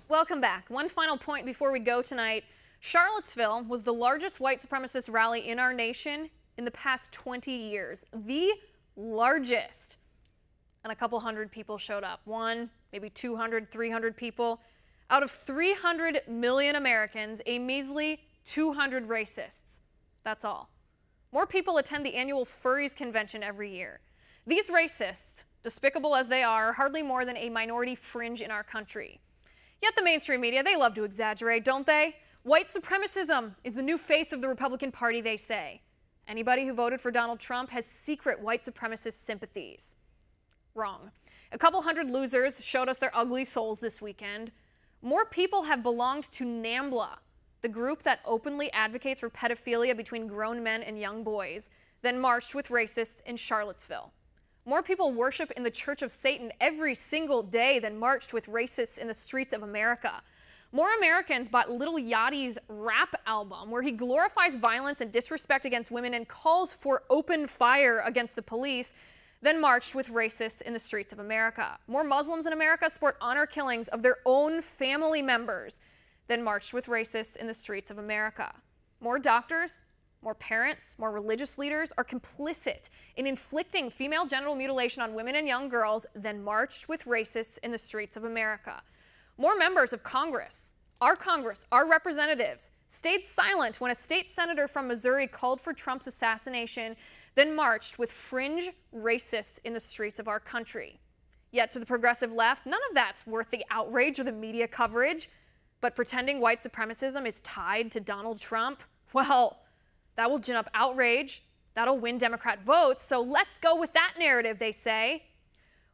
Welcome back. One final point before we go tonight. Charlottesville was the largest white supremacist rally in our nation in the past 20 years. The largest. And a couple hundred people showed up. One, maybe 200, 300 people. Out of 300 million Americans, a measly 200 racists. That's all. More people attend the annual Furries Convention every year. These racists, despicable as they are hardly more than a minority fringe in our country. Yet the mainstream media, they love to exaggerate, don't they? White supremacism is the new face of the Republican Party, they say. Anybody who voted for Donald Trump has secret white supremacist sympathies. Wrong. A couple hundred losers showed us their ugly souls this weekend. More people have belonged to NAMBLA, the group that openly advocates for pedophilia between grown men and young boys, than marched with racists in Charlottesville. More people worship in the Church of Satan every single day than marched with racists in the streets of America. More Americans bought Lil Yachty's rap album, where he glorifies violence and disrespect against women and calls for open fire against the police, than marched with racists in the streets of America. More Muslims in America sport honor killings of their own family members than marched with racists in the streets of America. More doctors, more parents, more religious leaders are complicit in inflicting female genital mutilation on women and young girls than marched with racists in the streets of America. More members of Congress, our representatives, stayed silent when a state senator from Missouri called for Trump's assassination, then marched with fringe racists in the streets of our country. Yet to the progressive left, none of that's worth the outrage or the media coverage. But pretending white supremacism is tied to Donald Trump, well, that will gin up outrage. That'll win Democrat votes. So let's go with that narrative, they say.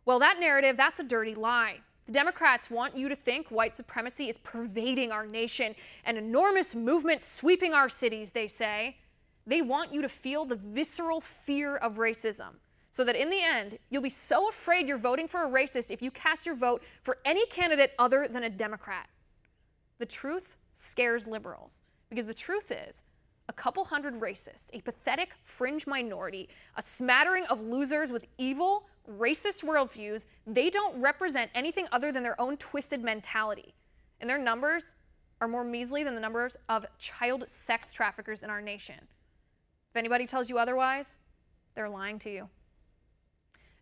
Well, that narrative, that's a dirty lie. The Democrats want you to think white supremacy is pervading our nation, an enormous movement sweeping our cities, they say. They want you to feel the visceral fear of racism, so that in the end, you'll be so afraid you're voting for a racist if you cast your vote for any candidate other than a Democrat. The truth scares liberals, because the truth is, a couple hundred racists, a pathetic fringe minority, a smattering of losers with evil, racist worldviews, they don't represent anything other than their own twisted mentality. And their numbers are more measly than the numbers of child sex traffickers in our nation. If anybody tells you otherwise, they're lying to you.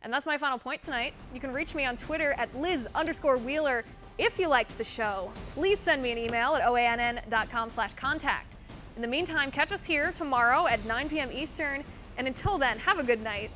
And that's my final point tonight. You can reach me on Twitter at Liz_Wheeler. If you liked the show, please send me an email at oann.com/contact. In the meantime, catch us here tomorrow at 9 p.m. Eastern. And until then, have a good night.